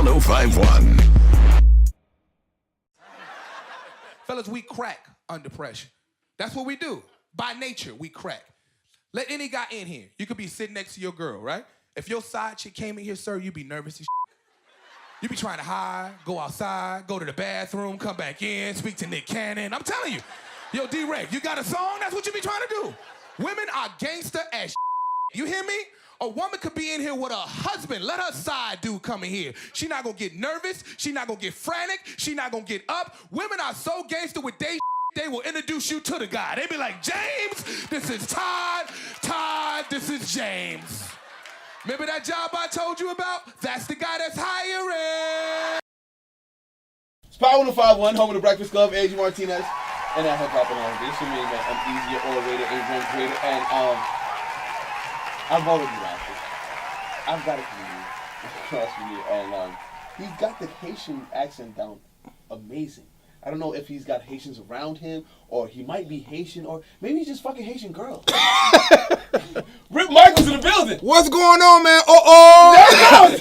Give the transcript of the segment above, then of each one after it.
1051. Fellas, we crack under pressure. That's what we do. By nature, we crack. Let any guy in here. You could be sitting next to your girl, right? If your side chick came in here, sir, you'd be nervous as shit. You'd be trying to hide, go outside, go to the bathroom, come back in, speak to Nick Cannon. I'm telling you. Yo, D-Reg, you got a song? That's what you be trying to do. Women are gangster as shit. You hear me? A woman could be in here with a husband. Let her side dude come in here. She not gonna get nervous. She not gonna get frantic. She not gonna get up. Women are so gangster with they will introduce you to the guy. They be like, James, this is Todd. Todd, this is James. Remember that job I told you about? That's the guy that's hiring. Spot 1051, home of the Breakfast Club, Angie Martinez, and that hip hop and all. This is me, man. I'm easier, orator, and one greater, and I've already laughed it. I've got it for you, trust me, and he's got the Haitian accent down amazing. I don't know if he's got Haitians around him, or he might be Haitian, or maybe he's just fucking Haitian girls. Rip Micheals in the building. What's going on, man?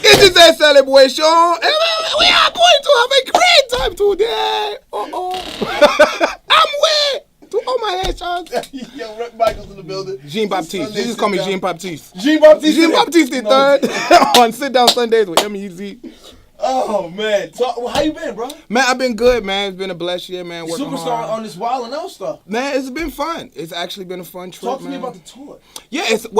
It's just that celebration. We are going to have a great time today. I'm wet. To all my Haitians. Yo, Rip Micheals in the building. Jean Baptiste. You just call me Jean Baptiste. Jean Baptiste. Jean Baptiste the third on Sitdown Sundays with EmEz. Oh, man. How you been, bro? Man, I've been good, man. It's been a blessed year, man. Working Superstar hard on this Wild and Out stuff. Man, it's been fun. It's actually been a fun trip, Talk to me about the tour. Yeah, it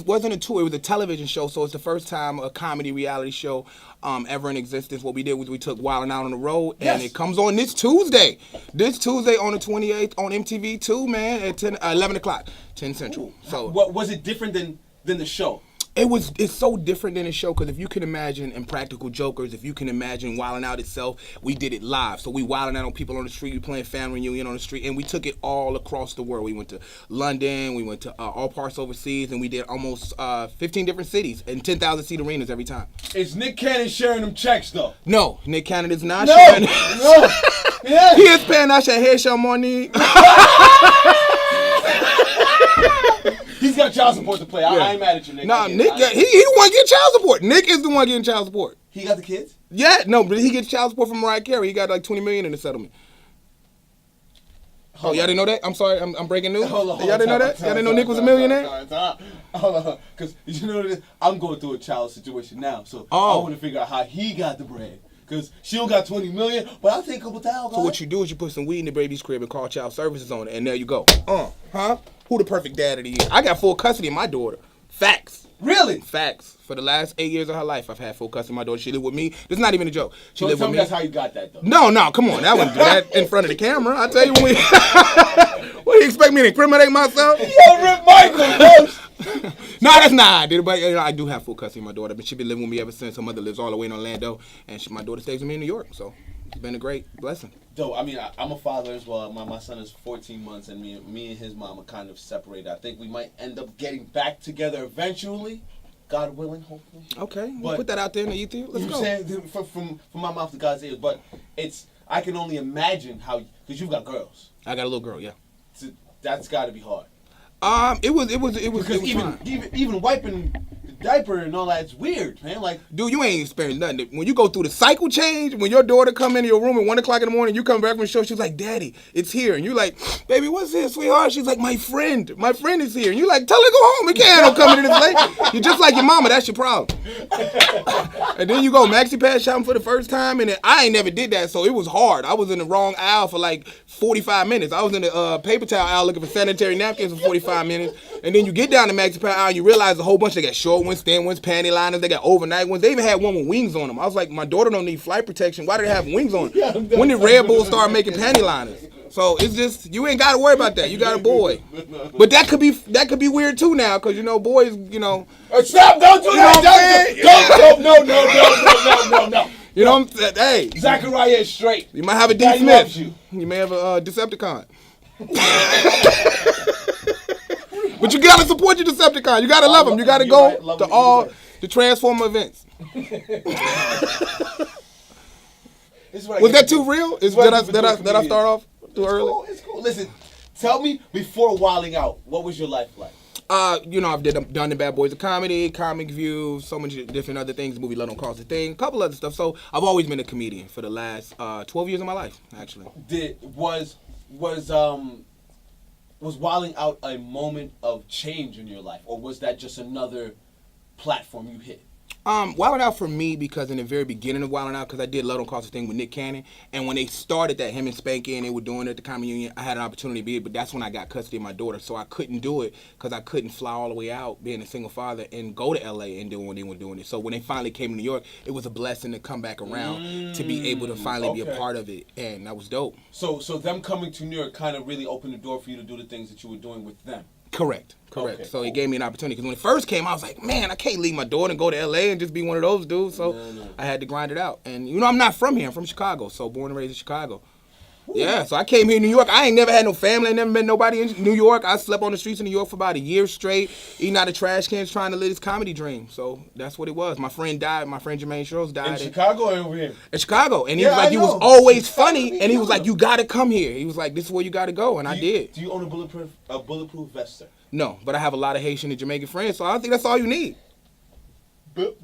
wasn't a tour. It was a television show, so it's the first time a comedy reality show ever in existence. What we did was we took Wild and Out on the road, and it comes on this Tuesday. This Tuesday on the 28th on MTV2, man, at 11 o'clock, 10 Central. Ooh. So, what was it different than the show? It's so different than a show, because if you can imagine Impractical Jokers, if you can imagine Wildin' Out itself, we did it live. So we wildin' out on people on the street, we playing family reunion on the street, and we took it all across the world. We went to London, we went to all parts overseas, and we did almost 15 different cities and 10,000 seat arenas every time. Is Nick Cannon sharing them checks, though? No, Nick Cannon is not sharing. No. Yeah. He is paying us a headshot money. He's got child support to play. I ain't mad at you, Nick. Nah, Nick, he the one getting child support. Nick is the one getting child support. He got the kids? Yeah, no, but he gets child support from Mariah Carey. He got like $20 million in the settlement. Y'all didn't know that? I'm sorry, I'm breaking news. Y'all didn't know that? Y'all didn't know Nick was a millionaire? Hold on, because you know what it is? I'm going through a child situation now, so I want to figure out how he got the bread. Because she don't got $20 million, but I'll take a couple thousand. So what you do is you put some weed in the baby's crib and call child services on it, and there you go. Who the perfect dad of the year? I got full custody of my daughter. Facts. Really? Facts. For the last 8 years of her life, I've had full custody of my daughter. She lived with me. This is not even a joke. She lived with me. That's how you got that, though. No, come on. I wouldn't do that in front of the camera. I tell you when what do you expect me to incriminate myself? Yo, Rip Micheals, No, that's not how I did it, but I do have full custody of my daughter. But she's been living with me ever since. Her mother lives all the way in Orlando, and my daughter stays with me in New York. So it's been a great blessing. Though, I mean, I'm a father as well. My son is 14 months, and me and his mom are kind of separated. I think we might end up getting back together eventually, God willing, hopefully. Okay, we'll put that out there in the ether. Let's go. Saying, from my mouth to God's ears, but I can only imagine how, because you've got girls. I got a little girl, yeah. That's got to be hard. It was because even wiping the diaper and all that's weird, man. Like, dude, you ain't experienced nothing. When you go through the cycle change, when your daughter come into your room at 1 o'clock in the morning, you come back from the show, she's like, "Daddy, it's here," and you like, "Baby, what's this, sweetheart?" She's like, "My friend is here," and you like, "Tell her to go home. We can't have no coming in this late." You're just like your mama. That's your problem. And then you go maxi pad shopping for the first time, and I ain't never did that, so it was hard. I was in the wrong aisle for like 45 minutes. I was in the paper towel aisle looking for sanitary napkins for 45 minutes, and then you get down the maxi pad aisle, and you realize a whole bunch. They got short ones, thin ones, panty liners. They got overnight ones. They even had one with wings on them. I was like, my daughter don't need flight protection. Why do they have wings on them? When did Red Bull start making panty liners? So it's just, you ain't got to worry about that. You got a boy. But that could be weird too now, because, boys, Stop, don't do that. No. You know what I'm saying? Hey. Zachariah is straight. You might have a D. Smith. You may have a Decepticon. But you got to support your Decepticon. You got to love them. You got to go to all the Transformer events. Was that too real? Did I start off too early? It's cool. Listen, tell me before wilding out, what was your life like? I've done the Bad Boys of Comedy, Comic View, so many different other things. The movie Love Don't Cost a Thing, a couple other stuff. So I've always been a comedian for the last 12 years of my life, actually. Was Wilding Out a moment of change in your life, or was that just another platform you hit? Wildin' Out for me, because in the very beginning of Wildin' Out, because I did Love Don't Cost a Thing with Nick Cannon, and when they started that, him and Spanky, and they were doing it at the Comedy Union, I had an opportunity to be it, but that's when I got custody of my daughter, so I couldn't do it, because I couldn't fly all the way out, being a single father, and go to L.A. and do when they were doing it. So when they finally came to New York, it was a blessing to come back around, to be able to finally be a part of it, and that was dope. So them coming to New York kind of really opened the door for you to do the things that you were doing with them. Correct. Okay, So it gave me an opportunity, because when it first came, I was like, man, I can't leave my daughter and go to L.A. and just be one of those dudes. So I had to grind it out. And, I'm not from here. I'm from Chicago, so born and raised in Chicago. Ooh. Yeah, so I came here in New York. I ain't never had no family. I never met nobody in New York. I slept on the streets of New York for about a year straight, eating out of trash cans, trying to live this comedy dream. So that's what it was. My friend died. My friend Jermaine Charles died. In Chicago or over here? In Chicago. And he was like, he was always funny. And he was like, you got to come here. He was like, this is where you got to go. And I did. Do you own a bulletproof vest, sir? No, but I have a lot of Haitian and Jamaican friends, so I think that's all you need. It's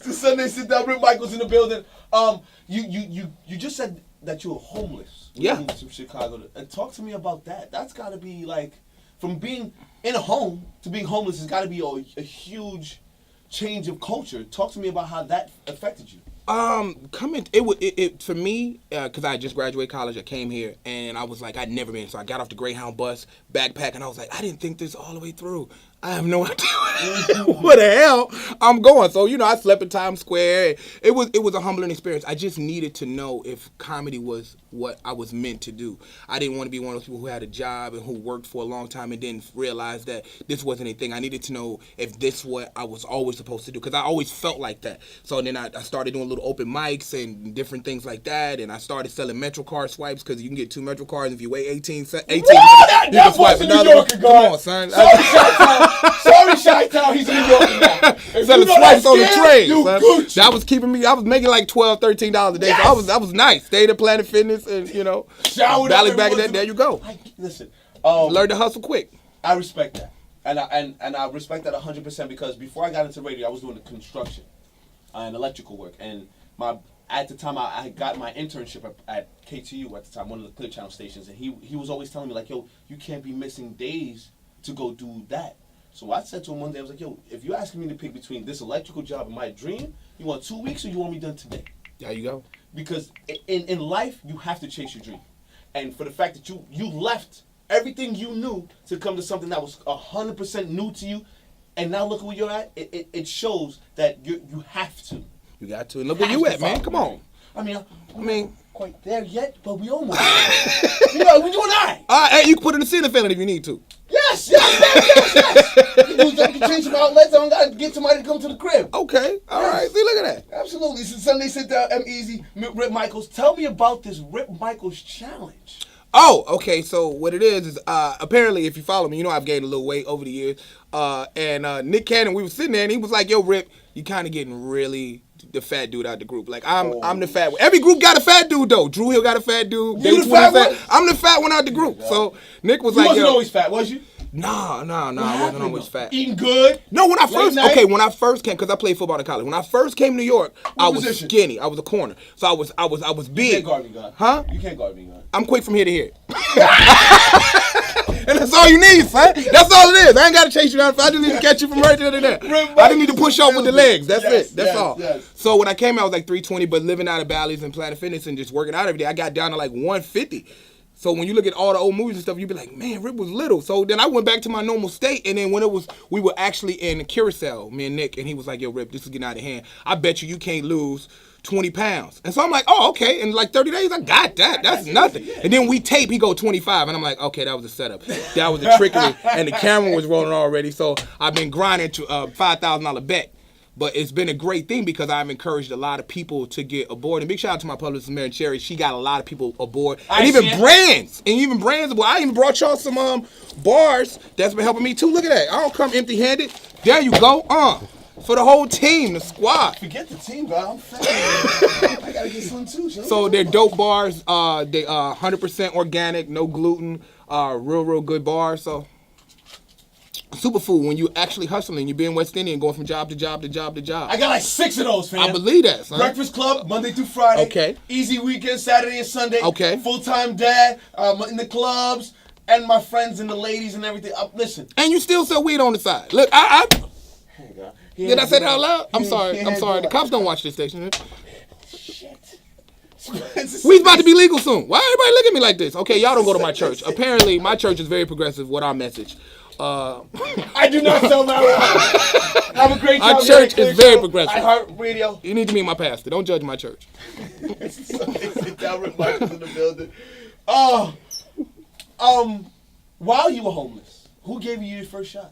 a Sunday sit down. Rip Micheals in the building. You just said that you were homeless. Yeah. You moved to Chicago. And talk to me about that. That's got to be like, from being in a home to being homeless has got to be a huge change of culture. Talk to me about how that affected you. It for me, because I just graduated college, I came here, and I was like, I'd never been, so I got off the Greyhound bus, backpack, and I was like, I didn't think this all the way through. I have no idea where the hell I'm going. So, I slept in Times Square. It was a humbling experience. I just needed to know if comedy was what I was meant to do. I didn't want to be one of those people who had a job and who worked for a long time and didn't realize that this wasn't anything. I needed to know if this was what I was always supposed to do, because I always felt like that. So then I started doing little open mics and different things like that, and I started selling Metro card swipes, because you can get 2 Metro cards if you weigh 18 minutes. You can swipe another one. Come on, son. Sorry, Chi-Town, he's in New York now. Selling swipes on the train. That was keeping me. I was making like $12, $13 a day. Yes. So that was nice. Stayed at Planet Fitness and Valley back in that. There you go. Listen, learn to hustle quick. I respect that, and I respect that 100%, because before I got into radio, I was doing the construction and electrical work, and at the time I got my internship at KTU at the time, one of the Clear Channel stations, and he was always telling me like, yo, you can't be missing days to go do that. So I said to him one day, I was like, yo, if you're asking me to pick between this electrical job and my dream, you want 2 weeks or you want me done today? There you go. Because in life, you have to chase your dream. And for the fact that you left everything you knew to come to something that was 100% new to you, and now look at where you're at, it shows that you have to. You got to. And look where you at, man. Come on. I mean, quite there yet, but we almost there. We're doing all right. Hey, you can put it in the ceiling fan if you need to. Yes. You can change some outlets. I don't got to get somebody to come to the crib. Okay. All right. See, look at that. Absolutely. It's a Sunday Sit Down, EmEz, Rip Micheals. Tell me about this Rip Micheals challenge. Oh, okay. So what it is apparently, if you follow me, I've gained a little weight over the years. And Nick Cannon, we were sitting there, and he was like, yo, Rip, you kind of getting really the fat dude out the group. Like, I'm the fat one. Every group got a fat dude, though. Drew Hill got a fat dude. You the fat one? I'm the fat one out the group. So Nick was like, you wasn't always fat, was you? No, I wasn't always fat. Eating good? No, when I first came, because I played football in college. When I first came to New York, I was skinny. I was a corner. So I was big. You can't guard me, God. Huh? You can't guard me, God. I'm quick from here to here. And that's all you need, son. That's all it is. I ain't got to chase you down. I just need to catch you from right there to there. I just need to push off with the legs. That's it. That's all. Yes. So when I came out, I was like 320, but living out of Bally's and Planet Fitness and just working out every day, I got down to like 150. So when you look at all the old movies and stuff, you be like, man, Rip was little. So then I went back to my normal state, and then when we were actually in Curacao, me and Nick, and he was like, yo, Rip, this is getting out of hand. I bet you can't lose 20 pounds. And so I'm like, oh, okay. In like 30 days, I got that. That's nothing. And then we tape, he go 25. And I'm like, okay, that was a setup. That was a trickery. And the camera was rolling already. So I've been grinding to a $5,000 bet. But it's been a great thing because I've encouraged a lot of people to get aboard. And big shout out to my publicist, Mary Cherry. She got a lot of people aboard. And even brands. I even brought y'all some bars that's been helping me too. Look at that. I don't come empty-handed. There you go. For the whole team, the squad. Forget the team, bro. I'm fat. I gotta get some too. So they're dope bars. They 100% organic, no gluten. real good bar. So superfood when you actually hustling, you being West Indian, going from job to job to job to job. I got like 6 of those, fam. I believe that, son. Breakfast Club, Monday through Friday. Okay. Easy weekend, Saturday and Sunday. Okay. Full-time dad, in the clubs, and my friends and the ladies and everything. Listen. And you still sell weed on the side. Look, did I say that out loud? I'm sorry. The cops don't watch this station. Shit. Weed's about to be legal soon. Why everybody look at me like this? Okay, y'all don't go to my church. Apparently, my church is very progressive with our message. I do not sell marijuana. Have a great time. Our church is very progressive. I heart radio. You need to meet my pastor. Don't judge my church. Sit down, Rip Micheals in the building. While you were homeless, who gave you your first shot?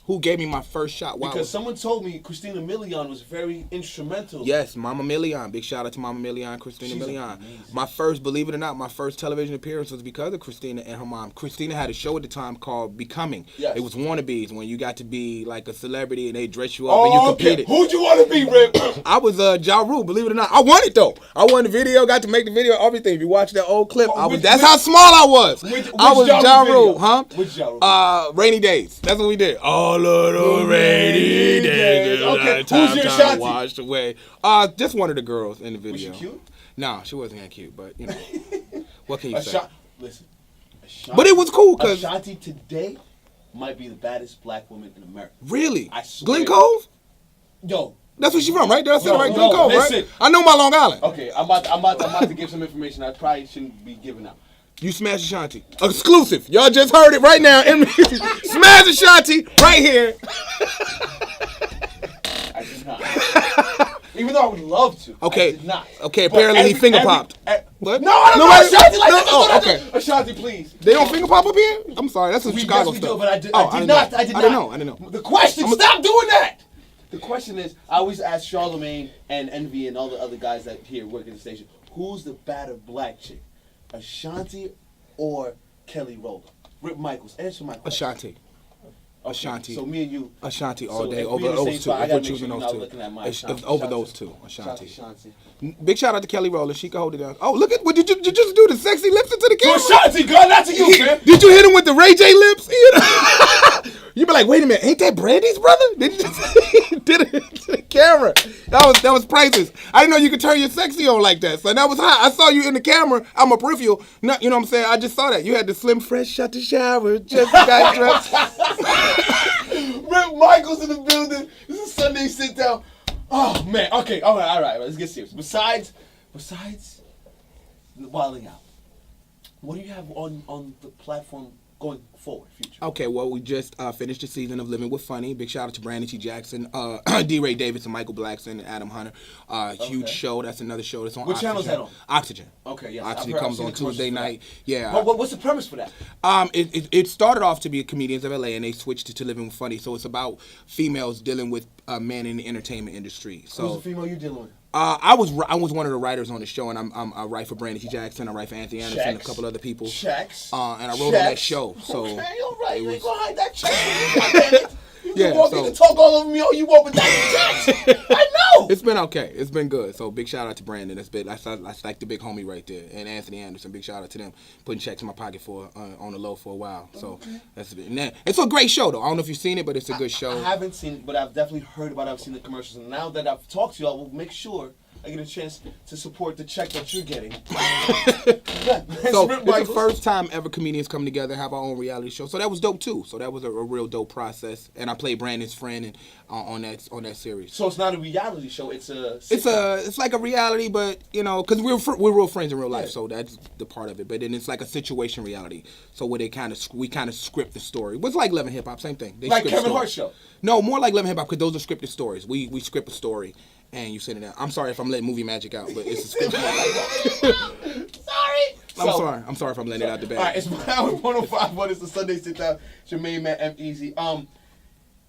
Who gave me my first shot? Wow. Because someone told me Christina Milian was very instrumental. Yes, Mama Milian. Big shout out to Mama Milian, Christina Milian. My first, believe it or not, my first television appearance was because of Christina and her mom. Christina had a show at the time called Becoming. Yes. It was wannabes, when you got to be like a celebrity and they dress you up and you competed. Who'd you want to be, Rip? I was Ja Rule, believe it or not. I won it though. I won the video, got to make the video, everything. If you watch that old clip, that's how small I was. I was Ja Rule, huh? Which Ja Rule? Rainy Days. That's what we did. All of those rainy days. Okay, who's your Ashanti? Washed away. Just one of the girls in the video. Was she cute? No, she wasn't that cute, but you know, what can you say? Listen, Ashanti, but it was cool because Ashanti today might be the baddest black woman in America. Really? I swear. Glen Cove? Yo. That's where she from, right? Did I say it right? Glen Yo, Cove, listen. right? I know my Long Island. Okay, I'm about to give some information I probably shouldn't be giving out. You smash Ashanti. Exclusive. Y'all just heard it right now. Smash Ashanti right here. I did not. Even though I would love to. Okay. I did not. Okay, apparently he finger popped. What? No, I don't know Ashanti like that. Oh, okay. Ashanti, please. They don't finger pop up here? I'm sorry. That's some We Chicago definitely stuff. do, but I did not. I didn't know. The question, stop doing that. The question is, I always ask Charlamagne and Envy and all the other guys that here work in the station, who's the badder black chick? Ashanti or Kelly Rowland? Rip Micheals, answer my question. Ashanti. Ashanti. So me and you. Ashanti all So day if over we in the those same two. spot, I If gotta we're make choosing sure you're those not two. looking at my It's Ashanti. over those two. Ashanti. Ashanti. Big shout out to Kelly Rowland. She can hold it down. Oh, look at what did you just do? The sexy lips into the To camera. Ashanti, girl, not to you, man. Did you hit him with the Ray J lips? You be like, wait a minute, ain't that Brandy's brother? Did it to the camera? That was priceless. I didn't know you could turn your sexy on like that. So that was hot. I saw you in the camera. I'm a peripheral. No, you know what I'm saying? I just saw that. You had the slim, fresh, shut the shower, just got dressed. Rip Micheals in the building. This is Sunday sit down. Oh man. Okay. All right. Let's get serious. Besides wilding out, what do you have on the platform going forward, future? Okay, well, we just finished the season of Living with Funny. Big shout out to Brandon T. Jackson, D. Ray Davis, and Michael Blackson, and Adam Hunter. Huge show. That's another show that's on What Oxygen. channel is that on? Oxygen. Okay, yes. Oxygen comes on Tuesday night. Yeah. What's the premise for that? It started off to be Comedians of LA, and they switched it to Living with Funny. So it's about females dealing with men in the entertainment industry. So who's the female you dealing with? I was one of the writers on the show, and I write for Brandon T. Jackson, I write for Anthony Anderson, and a couple other people. Checks. And I wrote on that show. So okay, all right. You ain't gonna hide that check. You Yeah, can talk all over me all you want, but that's checks. I know. It's been okay. It's been good. So big shout out to Brandon. That's like the big homie right there, and Anthony Anderson. Big shout out to them putting checks in my pocket for on the low for a while. So that's it. And it's a great show though. I don't know if you've seen it, but it's a good show. I haven't seen it, but I've definitely heard about it. I've seen the commercials, and now that I've talked to you, I will make sure I get a chance to support the check that you're getting. So it's the first time ever comedians come together and have our own reality show. So that was dope too. So that was a real dope process. And I played Brandon's friend and on that series. So it's not a reality show. It's a. It's like a reality, but you know, because we're real friends in real life, so that's the part of it. But then it's like a situation reality. So where we kind of script the story. It's like Love and Hip Hop, same thing. They like script Kevin story. Hart show. No, more like Love and Hip Hop because those are scripted stories. We script a story. And you send it out. I'm sorry if I'm letting movie magic out, but it's a script. Sorry. I'm sorry if I'm letting it out the bag. All right, it's Power 105. It's the Sunday Sit Down. It's your main man, EmEz.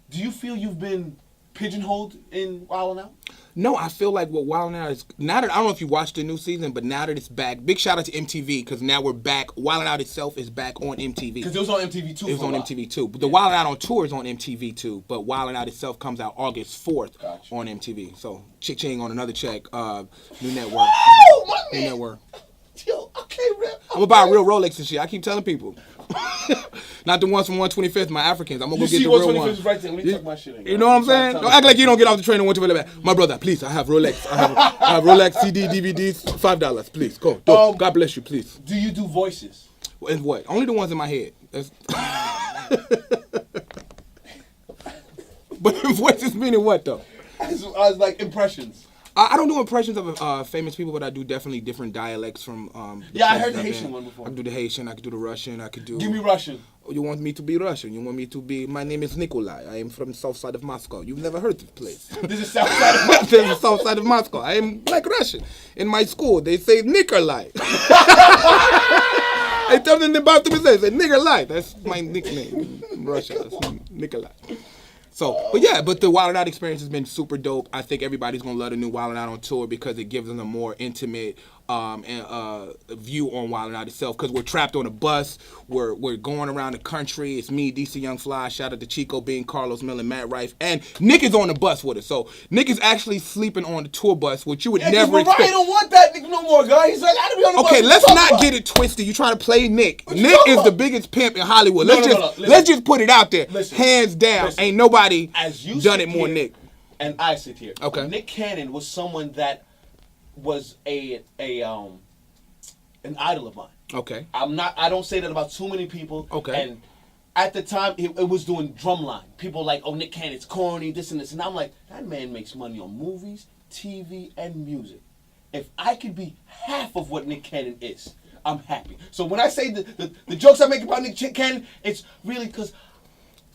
Do you feel you've been pigeonholed in Wild 'N Out? No, I feel like what Wild 'N Out is now that I don't know if you watched the new season, but now that it's back, big shout out to MTV because now we're back. Wild 'N Out itself is back on MTV. Because it was on MTV too. It was on MTV too. But the Wild 'N Out on tour is on MTV too. But Wild 'N Out itself comes out August 4th on MTV. So ching on another check. New network. Oh, my man. New network. Yo, okay, Rip. I'm gonna buy a real Rolex and shit. I keep telling people. Not the ones from 125th, my Africans. I'm gonna go get the real real one. ones. Right there. Let me tuck my shit in. You know what I'm saying? Don't act like you don't get off the train and went to the My brother, please, I have Rolex. I have Rolex CD, DVDs, $5. Please, go. God bless you, please. Do you do voices? And what? Only the ones in my head. But voices meaning what, though? I was like impressions. I don't do impressions of famous people, but I do definitely different dialects from. I heard the Haitian one before. I can do the Haitian. I can do the Russian. I could do. Give me Russian. You want me to be Russian? You want me to be? My name is Nikolai. I am from south side of Moscow. You've never heard this place. This is south side of Moscow. This is south side of Moscow. I am like Russian. In my school, they say Nikolai. I tell them about to say Nikolai. That's my nickname in Russia. That's Nikolai. So, but the Wild 'N Out experience has been super dope. I think everybody's gonna love the new Wild 'N Out on tour because it gives them a more intimate view on Wild 'N Out itself. Because we're trapped on a bus, we're going around the country. It's me, DC Young Fly. Shout out to Chico Bean, Carlos Millen, Matt Rife, and Nick is on the bus with us. So Nick is actually sleeping on the tour bus, which you would never expect. Mariah don't want that nigga no more, guy. He's like, I gotta be on the bus. Okay, let's not get it twisted. You trying to play Nick? Nick is the biggest pimp in Hollywood. Let's just put it out there. Hands down, ain't nobody done it more than Nick. And I sit here. Okay. Nick Cannon was someone that was an idol of mine. Okay. I don't say that about too many people. Okay. And at the time, it was doing drumline. People like, oh, Nick Cannon's corny, this and this. And I'm like, that man makes money on movies, TV, and music. If I could be half of what Nick Cannon is, I'm happy. So when I say the jokes I make about Nick Cannon, it's really because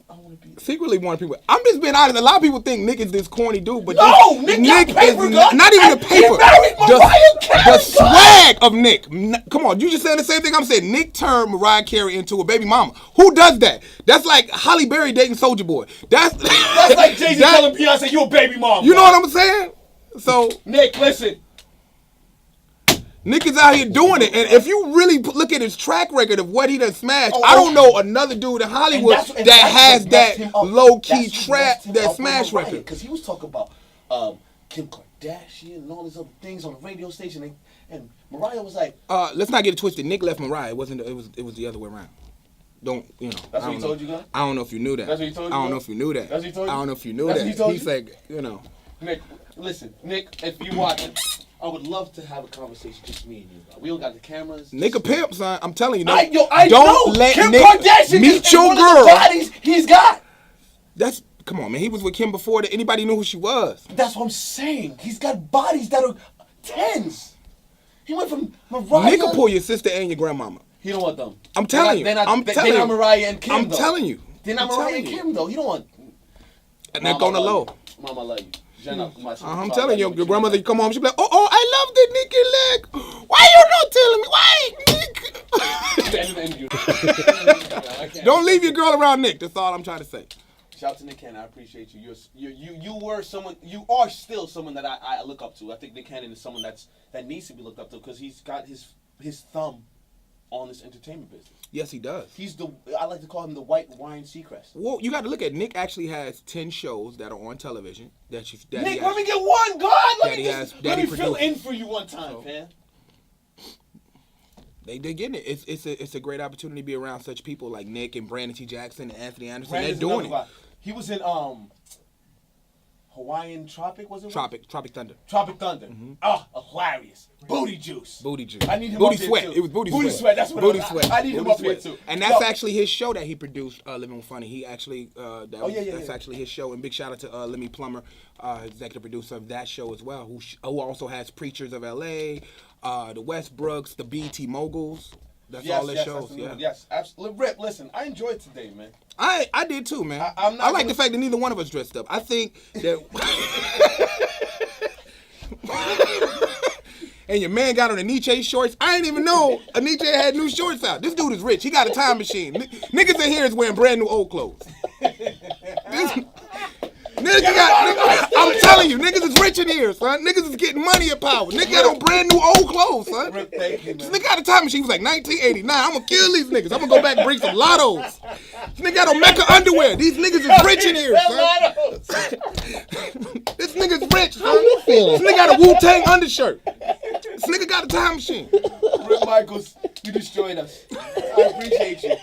I want to be secretly one of people. I'm just being honest. A lot of people think Nick is this corny dude, but no, Nick paper, is not even the paper. The swag of Nick. Come on, you just saying the same thing I'm saying. Nick turned Mariah Carey into a baby mama. Who does that? That's like Halle Berry dating Soulja Boy. That's like Jay-Z telling Beyonce you a baby mama. You know what I'm saying? So Nick, listen. Nick is out here doing it, and if you really look at his track record of what he done smashed, I don't know another dude in Hollywood that has that low-key trap, that smash record. Because he was talking about Kim Kardashian and all these other things on the radio station, and Mariah was like, let's not get it twisted. Nick left Mariah. It was the other way around. Don't you know? That's what he told you, guys? I don't know if you knew that. That's what he told you. I don't know if you knew that. That's what he told you. I don't know if you knew that. He's like, you know. Nick, listen, Nick, if you watching, I would love to have a conversation, just me and you. Bro. We don't got the cameras. Nick a pimp, son. I'm telling you. I don't know. let Kim Nick Kardashian meet one your of the girl. bodies he's got. Come on, man. He was with Kim before anybody knew who she was. That's what I'm saying. He's got bodies that are tens. He went from Mariah. Nick will pull your sister and your grandmama. He don't want them. I'm telling you. They're not Mariah and Kim. I'm telling you. They're not Mariah and Kim though. He don't want. And they're on the low. Mama love you. I'm telling you, your grandmother, you come home, she be like, oh, I love the Nicky leg. Why you not telling me? Why? Don't leave your girl around Nick. That's all I'm trying to say. Shout out to Nick Cannon. I appreciate you. You are still someone that I look up to. I think Nick Cannon is someone that needs to be looked up to because he's got his thumb on this entertainment business. Yes, he does. I like to call him the white Ryan Seacrest. Well, you got to look at Nick actually has 10 shows that are on television. Nick, let me get one, God. Let me fill in for you one time, man. They're getting it. It's a great opportunity to be around such people like Nick and Brandon T. Jackson and Anthony Anderson. They're doing it. He was in Hawaiian Tropic, was it? Tropic Thunder. Tropic Thunder. Mm-hmm. Oh, hilarious. Booty juice. I need him up sweat. Here too. It was booty sweat. That's what booty it was. Sweat. I need him up here too. And that's actually his show that he produced, Living with Funny. He actually, that's actually his show. And big shout out to Lemmy Plummer, executive producer of that show as well, who also has Preachers of L.A., the Westbrooks, the BET Moguls. That's all their shows. Yes, absolutely. Rip, listen, I enjoyed today, man. I did too, man. I like the fact that neither one of us dressed up. I think that. And your man got on the Nietzsche shorts. I didn't even know Nietzsche had new shorts out. This dude is rich. He got a time machine. Niggas in here is wearing brand new old clothes. I'm telling you, niggas is rich in here, son. Niggas is getting money and power. Niggas got on brand new old clothes, son. This nigga got a time machine. He was like 1989. I'm gonna kill these niggas. I'm gonna go back and bring some lottos. This nigga got on Mecca underwear. These niggas is rich in here, son. This nigga's rich, son. This nigga got a Wu-Tang undershirt. This nigga got a time machine. Rip Micheals, you destroyed us. I appreciate you.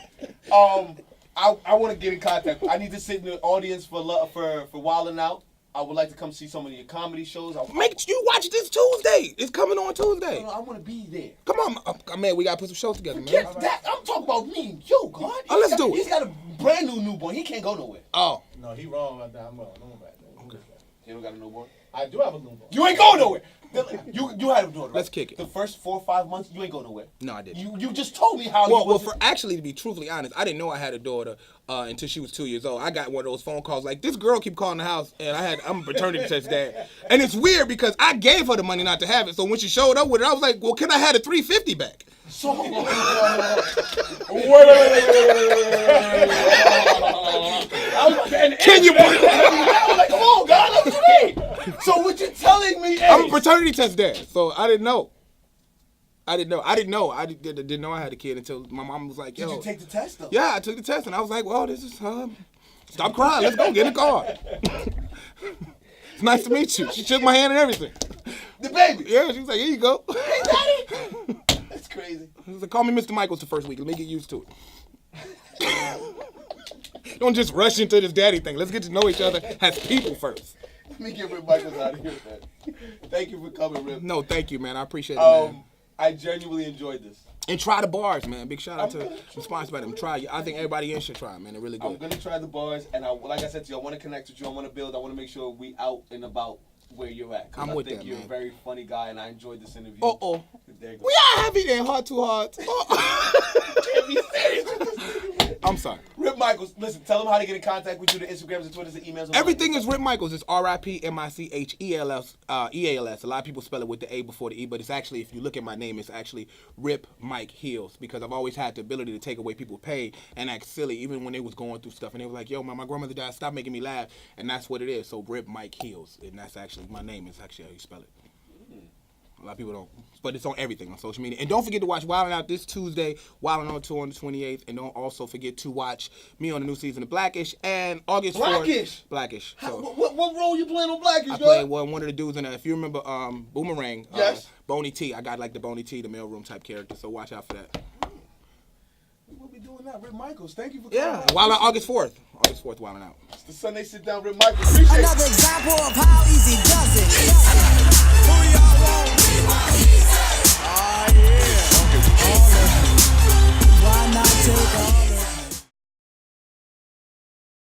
I want to get in contact. I need to sit in the audience for Wildin' Out. I would like to come see some of your comedy shows. Make you watch this Tuesday. It's coming on Tuesday. I want to be there. Come on, man. We gotta put some shows together, man. Forget that. I'm talking about me and you, God. Let's do it. He's got a brand new newborn. He can't go nowhere. Oh. No, he wrong about that. I'm wrong. Okay. You don't got a newborn? I do have a newborn. You ain't going nowhere. You had a daughter, right? Let's kick it. The first 4 or 5 months, you ain't go nowhere. No, I didn't. You just told me how Well, for actually to be truthfully honest, I didn't know I had a daughter until she was 2 years old. I got one of those phone calls like, this girl keep calling the house, and I'm a paternity test dad. And it's weird because I gave her the money not to have it. So when she showed up with it, I was like, well, can I have the $350 back? So wait. Can you? I'm like, come on, God, what you mean? So what you telling me is I'm a paternity test dad, so I didn't know. I didn't know I had a kid until my mom was like, yo. Did you take the test though? Yeah, I took the test and I was like, well, this is stop crying, let's go get in the car. It's nice to meet you. She shook my hand and everything. The baby? Yeah, she was like, here you go. Hey, Daddy. That's crazy. She was like, call me Mr. Michaels the first week. Let me get used to it. Don't just rush into this daddy thing. Let's get to know each other as people first. Let me get Rip Micheals out of here, man. Thank you for coming, Rip. No, thank you, man. I appreciate it, man. I genuinely enjoyed this. And try the bars, man. Big shout out to the sponsor by them. Try. I think everybody in should try, man. They're really good. I'm gonna try the bars, and like I said to you, I want to connect with you. I want to build. I want to make sure we out and about where you're at. I'm with that, I think you're man. a very funny guy, and I enjoyed this interview. There you go. We are happy then. Heart to heart. Can't be serious with this nigga. I'm sorry. Rip Micheals, listen, tell them how to get in contact with you, the Instagrams, the Twitters, the emails. Everything is Rip Micheals. It's RIPMICHEALS. EALS. A lot of people spell it with the A before the E, but it's actually, if you look at my name, it's actually Rip Mike Heals, because I've always had the ability to take away people's pay and act silly, even when they was going through stuff. And they were like, yo, man, my grandmother died. Stop making me laugh. And that's what it is. So Rip Mike Heals. And that's actually, my name is actually how you spell it. A lot of people don't, but it's on everything on social media. And don't forget to watch Wildin' Out this Tuesday, Wildin' On Tour on the 28th. And don't also forget to watch me on the new season of Blackish and August 4th. Blackish. So, what role you playing on Blackish, I play one of the dudes in if you remember Boomerang, yes. Boney T. I got like the Boney T, the mailroom type character. So watch out for that. We'll be doing that, Rip Micheals. Thank you for coming. Yeah, Wildin' Out August 4th. August 4th, Wildin' Out. It's the Sunday Sit Down, Rip Micheals. Appreciate Another example of how easy